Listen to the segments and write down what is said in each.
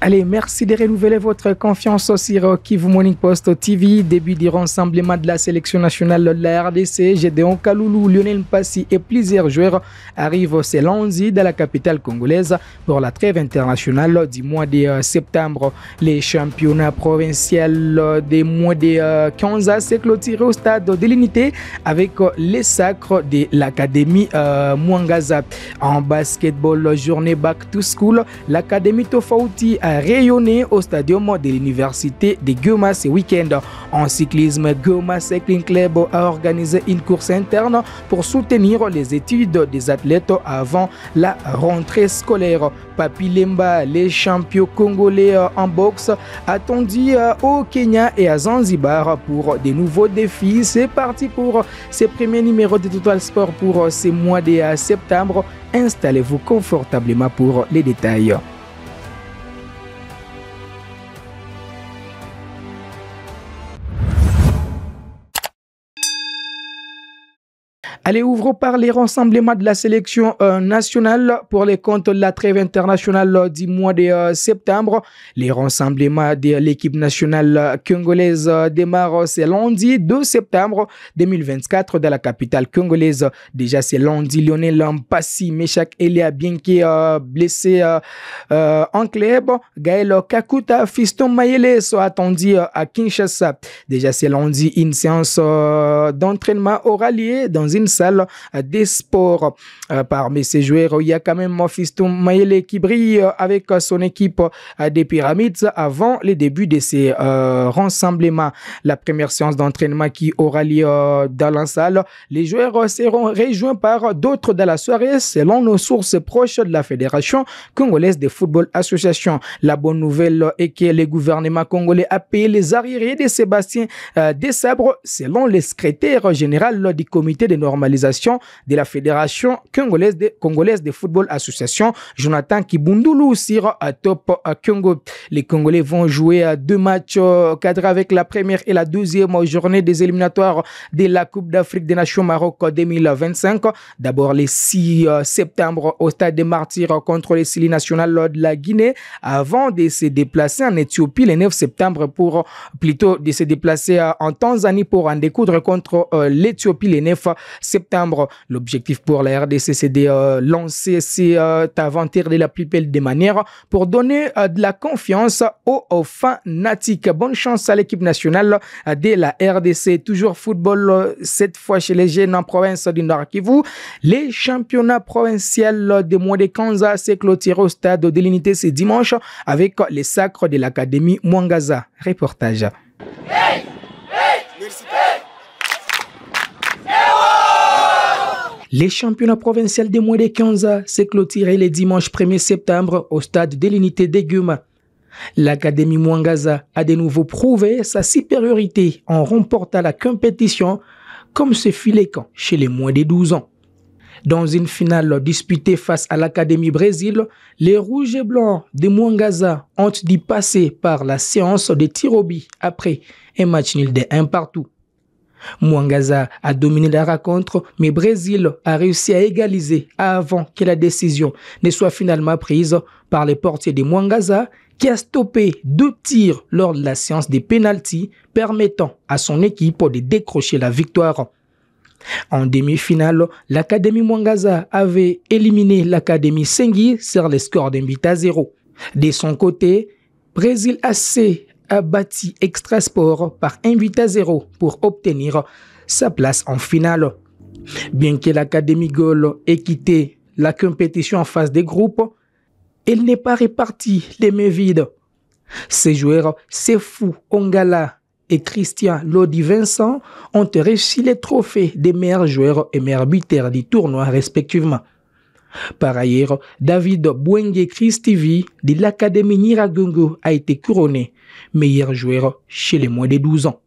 Allez, merci de renouveler votre confiance sur Kivu Morning Post TV. Début du rassemblement de la sélection nationale de la RDC. Gédéon Kaloulou, Lionel Mpassi et plusieurs joueurs arrivent ce lundi dans la capitale congolaise pour la trêve internationale du mois de septembre. Les championnats provinciaux des mois de Kanza s'est clôturé au stade de l'unité avec les sacres de l'académie Mwangaza. En basketball, journée back to school, l'académie Tofauti a rayonné au stadium de l'université de Goma ce week-end. En cyclisme, Goma Cycling Club a organisé une course interne pour soutenir les études des athlètes avant la rentrée scolaire. Papi Lemba, les champions congolais en boxe, attendus au Kenya et à Zanzibar pour de nouveaux défis. C'est parti pour ce premier numéro de Total Sport pour ce mois de septembre. Installez-vous confortablement pour les détails. Allez, ouvrons par les rassemblements de la sélection nationale pour les comptes de la trêve internationale du mois de septembre. Les rassemblements de l'équipe nationale congolaise démarrent ce lundi 2 septembre 2024 dans la capitale congolaise. Déjà, ce lundi, Lionel Mpassi, Meshak Elia Bienke blessé en club. Gaël Kakuta, Fiston Mayele sont attendus à Kinshasa. Déjà, ce lundi, une séance d'entraînement aura lieu dans une salle des sports. Parmi ces joueurs, il y a quand même Fiston Mayele qui brille avec son équipe des Pyramides avant le début de ces rassemblements. La première séance d'entraînement qui aura lieu dans la salle, les joueurs seront rejoints par d'autres dans la soirée selon nos sources proches de la Fédération congolaise de football association. La bonne nouvelle est que le gouvernement congolais a payé les arriérés de Sébastien Desabre selon le secrétaire général du comité de normalisation de la Fédération congolaise de football association, Jonathan Kibundulu sur Top Congo. Les Congolais vont jouer 2 matchs cadrés avec la première et la deuxième journée des éliminatoires de la Coupe d'Afrique des Nations Maroc 2025. D'abord le 6 septembre au stade des Martyrs contre les Sili nationales de la Guinée avant de se déplacer en Éthiopie le 9 septembre pour plutôt de se déplacer en Tanzanie pour en découdre contre l'Éthiopie le 9 septembre. L'objectif pour la RDC, c'est de lancer cette aventure de la plus belle des manières pour donner de la confiance aux fanatiques. Bonne chance à l'équipe nationale de la RDC. Toujours football, cette fois chez les jeunes en province du Nord Kivu. Les championnats provinciaux des mois de Kanza s'est clôturé au stade de l'unité ce dimanche avec les sacres de l'académie Mwangaza. Reportage. Hey! Merci. Les championnats provinciaux des mois de Kanza s'est clôturé le dimanche 1er septembre au stade de l'unité de Goma. L'académie Mwangaza a de nouveau prouvé sa supériorité en remportant la compétition comme ce fut le cas chez les moins de 12 ans. Dans une finale disputée face à l'Académie Brésil, les Rouges et Blancs de Mwangaza ont dû passer par la séance de Tirobi après un match nul de 1 partout. Mwangaza a dominé la rencontre, mais Brésil a réussi à égaliser avant que la décision ne soit finalement prise par les portiers de Mwangaza qui a stoppé 2 tirs lors de la séance des pénaltys permettant à son équipe de décrocher la victoire. En demi-finale, l'Académie Mwangaza avait éliminé l'Académie Sengi sur le score d'un but à 0. De son côté, Brésil AC a battu Extrasport par 1 but à 0 pour obtenir sa place en finale. Bien que l'Académie Gaulle ait quitté la compétition en phase de groupe, elle n'est pas répartie les mains vides. Ses joueurs Sefou Ongala et Christian Lodi Vincent ont réussi les trophées des meilleurs joueurs et meilleurs buteurs du tournoi respectivement. Par ailleurs, David Bouenge Christivi de l'Académie Niragongo a été couronné meilleur joueur chez les moins de 12 ans.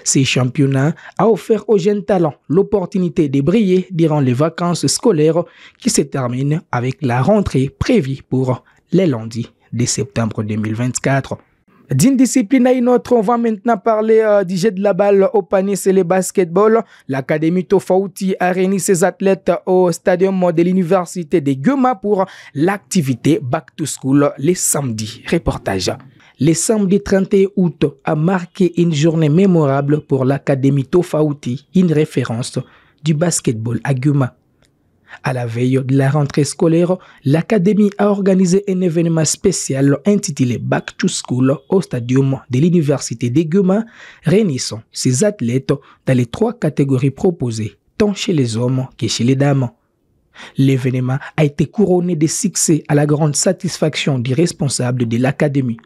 Ces championnats a offert aux jeunes talents l'opportunité de briller durant les vacances scolaires qui se terminent avec la rentrée prévue pour les lundis de septembre 2024. D'une discipline à une autre, on va maintenant parler du jet de la balle au panier, c'est le basketball. L'Académie Tofauti a réuni ses athlètes au stadium de l'université de Goma pour l'activité Back to School les samedis. Reportage. Le samedi 31 août a marqué une journée mémorable pour l'Académie Tofauti, une référence du basketball à Goma. À la veille de la rentrée scolaire, l'Académie a organisé un événement spécial intitulé Back to School au stadium de l'Université de Goma, réunissant ses athlètes dans les 3 catégories proposées, tant chez les hommes que chez les dames. L'événement a été couronné de succès à la grande satisfaction des responsables de l'Académie.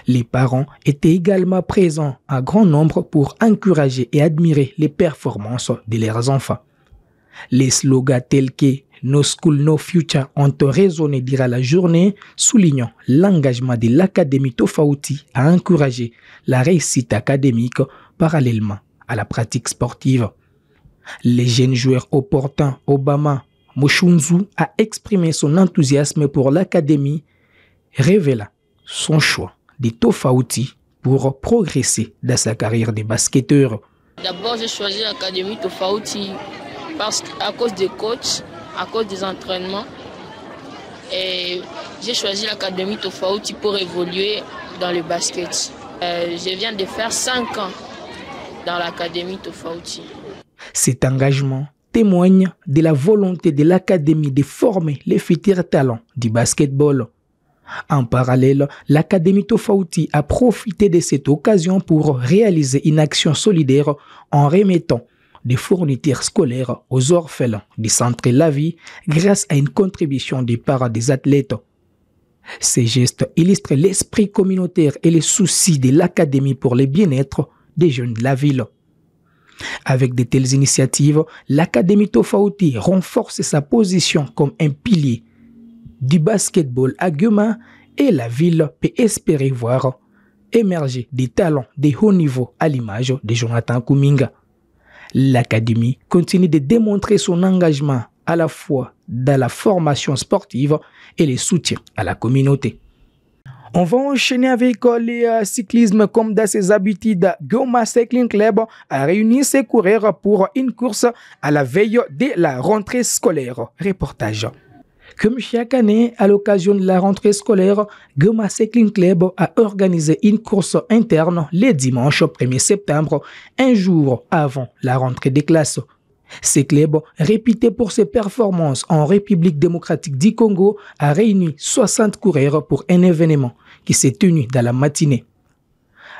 Les parents étaient également présents en grand nombre pour encourager et admirer les performances de leurs enfants. Les slogans tels que « No School, No Future » ont résonné durant la journée, soulignant l'engagement de l'Académie Tofauti à encourager la réussite académique parallèlement à la pratique sportive. Les jeunes joueurs opportuns Obama Moshunzu a exprimé son enthousiasme pour l'Académie, révélant son choix de Tofauti pour progresser dans sa carrière de basketteur. D'abord, j'ai choisi l'Académie Tofauti à cause des coachs, à cause des entraînements. Et j'ai choisi l'Académie Tofauti pour évoluer dans le basket. Je viens de faire 5 ans dans l'Académie Tofauti. Cet engagement témoigne de la volonté de l'Académie de former les futurs talents du basketball. En parallèle, l'Académie Tofauti a profité de cette occasion pour réaliser une action solidaire en remettant des fournitures scolaires aux orphelins du centre La Vie grâce à une contribution des parents des athlètes. Ces gestes illustrent l'esprit communautaire et les soucis de l'Académie pour le bien-être des jeunes de la ville. Avec de telles initiatives, l'Académie Tofauti renforce sa position comme un pilier du basketball à Goma et la ville peut espérer voir émerger des talents de haut niveau à l'image de Jonathan Kuminga. L'Académie continue de démontrer son engagement à la fois dans la formation sportive et le soutien à la communauté. On va enchaîner avec le cyclisme comme dans ses habitudes. Goma Cycling Club a réuni ses coureurs pour une course à la veille de la rentrée scolaire. Reportage. Comme chaque année, à l'occasion de la rentrée scolaire, Goma Cycling Club a organisé une course interne le dimanche 1er septembre, un jour avant la rentrée des classes. Ce club, réputé pour ses performances en République démocratique du Congo, a réuni 60 coureurs pour un événement qui s'est tenu dans la matinée.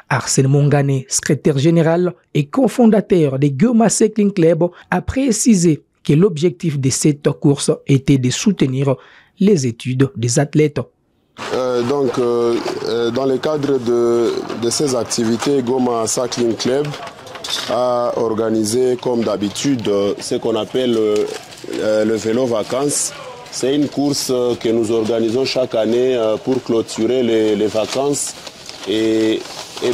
Arsène Mongane, secrétaire général et cofondateur de Goma Cycling Club, a précisé que l'objectif de cette course était de soutenir les études des athlètes. Dans le cadre de ces activités, Goma Cycling Club a organisé comme d'habitude ce qu'on appelle le vélo vacances. C'est une course que nous organisons chaque année pour clôturer les vacances et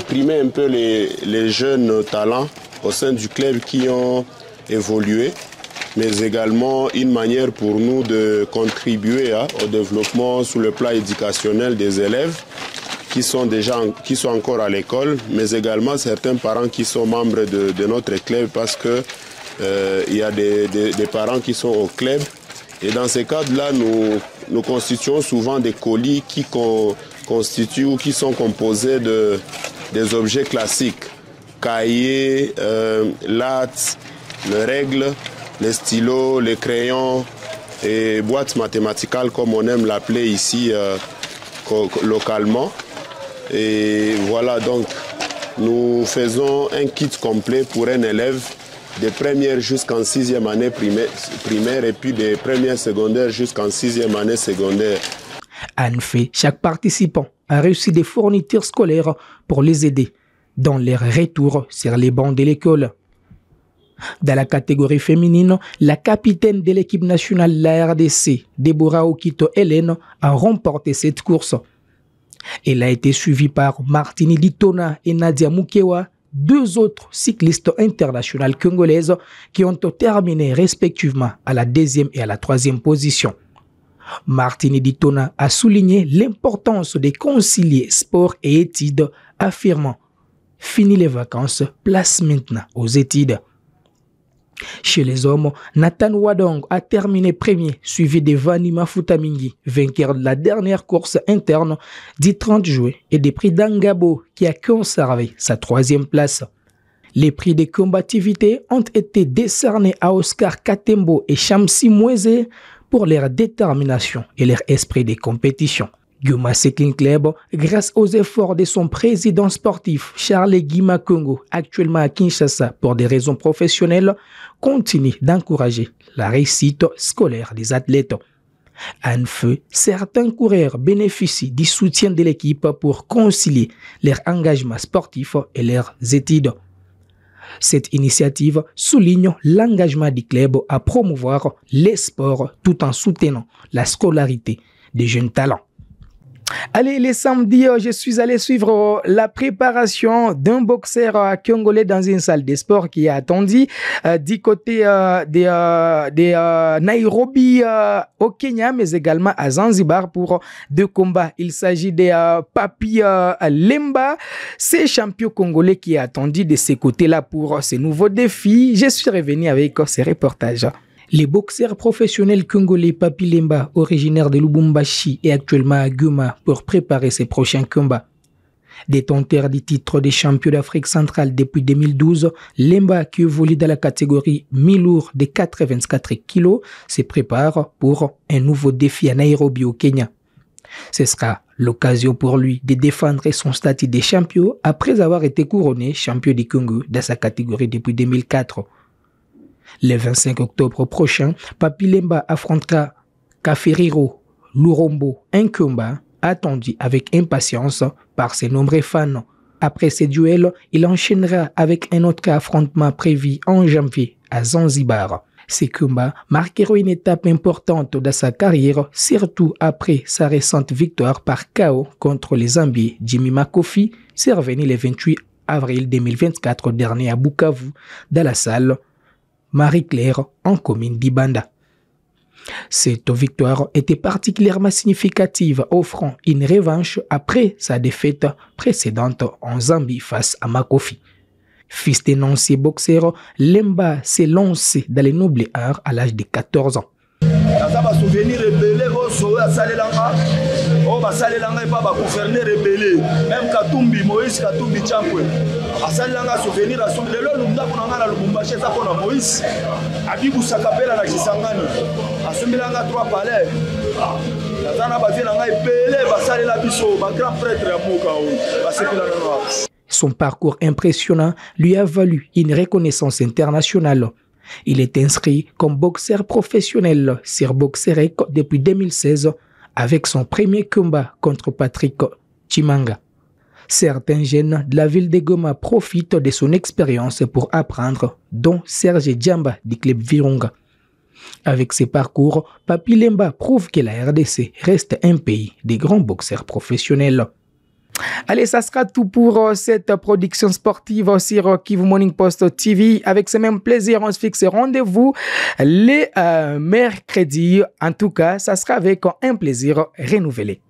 primer un peu les jeunes talents au sein du club qui ont évolué, mais également une manière pour nous de contribuer au développement sur le plan éducationnel des élèves qui sont encore à l'école, mais également certains parents qui sont membres de notre club parce que il y a des parents qui sont au club. Et dans ces cadres-là, nous constituons souvent des colis qui constituent ou qui sont composés des objets classiques, cahiers, lattes, les règles, les stylos, les crayons et boîtes mathématicales comme on aime l'appeler ici localement. Et voilà, donc nous faisons un kit complet pour un élève de première jusqu'en 6e année primaire et puis de première secondaire jusqu'en 6e année secondaire. En fait, chaque participant a reçu des fournitures scolaires pour les aider dans leur retour sur les bancs de l'école. Dans la catégorie féminine, la capitaine de l'équipe nationale de la RDC, Deborah Okito Hélène, a remporté cette course. Elle a été suivie par Martini Litona et Nadia Mukewa, 2 autres cyclistes internationales congolaises qui ont terminé respectivement à la 2e et à la 3e position. Martini Ditona a souligné l'importance de concilier sport et études, affirmant « Fini les vacances, place maintenant aux études ». Chez les hommes, Nathan Wadong a terminé premier, suivi de Vani Mafutamingi, vainqueur de la dernière course interne du 30 juillet, et des prix d'Angabo qui a conservé sa 3e place. Les prix de combativité ont été décernés à Oscar Katembo et Shamsi Mweze pour leur détermination et leur esprit de compétition. Guma Cycling Club, grâce aux efforts de son président sportif Charles Guima Congo, actuellement à Kinshasa pour des raisons professionnelles, continue d'encourager la réussite scolaire des athlètes. En feu, certains coureurs bénéficient du soutien de l'équipe pour concilier leur engagement sportif et leurs études. Cette initiative souligne l'engagement du club à promouvoir les sports tout en soutenant la scolarité des jeunes talents. Allez, les samedis, je suis allé suivre la préparation d'un boxeur congolais dans une salle de sport qui est attendue du côté de Nairobi au Kenya, mais également à Zanzibar pour 2 combats. Il s'agit de Papi Lemba, c'est champion congolais qui est attendu de ce côté-là pour ce nouveau défi. Je suis revenu avec ce reportage. Le boxeur professionnel congolais Papi Lemba, originaire de Lubumbashi, est actuellement à Goma pour préparer ses prochains combats. Détenteur du titre de champion d'Afrique centrale depuis 2012, Lemba, qui évolue dans la catégorie mi-lourd de 84 kg, se prépare pour un nouveau défi à Nairobi au Kenya. Ce sera l'occasion pour lui de défendre son statut de champion après avoir été couronné champion du Congo dans sa catégorie depuis 2004. Le 25 octobre prochain, Papi Lemba affrontera Kaferiro Lurombo, un combat attendu avec impatience par ses nombreux fans. Après ce duel, il enchaînera avec un autre affrontement prévu en janvier à Zanzibar. Ces combats marqueront une étape importante dans sa carrière, surtout après sa récente victoire par KO contre les Zambiens Jimmy Makofi, survenu le 28 avril 2024 dernier à Bukavu, dans la salle Marie-Claire en commune d'Ibanda. Cette victoire était particulièrement significative, offrant une revanche après sa défaite précédente en Zambie face à Makofi. Fils d'un ancien boxeur, Lemba s'est lancé dans les nobles arts à l'âge de 14 ans. Basalelanga pas ba gouverner rebelle même Katumbi Moïse Katumbi Champwe asalelanga souvenir aso lelo lumda kuna ngala Lubumbashi za kona Moïse abibu sakapela na Kisangani asumbilanga 3 palais nazana bazelanga epele basalela biso ba grand prêtre ya moka o basepela na. Son parcours impressionnant lui a valu une reconnaissance internationale. Il est inscrit comme boxeur professionnel sur Boxerec depuis 2016 avec son premier combat contre Patrick Chimanga. Certains jeunes de la ville de Goma profitent de son expérience pour apprendre, dont Serge Djamba du club Virunga. Avec ses parcours, Papi Lemba prouve que la RDC reste un pays des grands boxeurs professionnels. Allez, ça sera tout pour cette production sportive sur Kivu Morning Post TV. Avec ce même plaisir, on se fixe rendez-vous les mercredis. En tout cas, ça sera avec un plaisir renouvelé.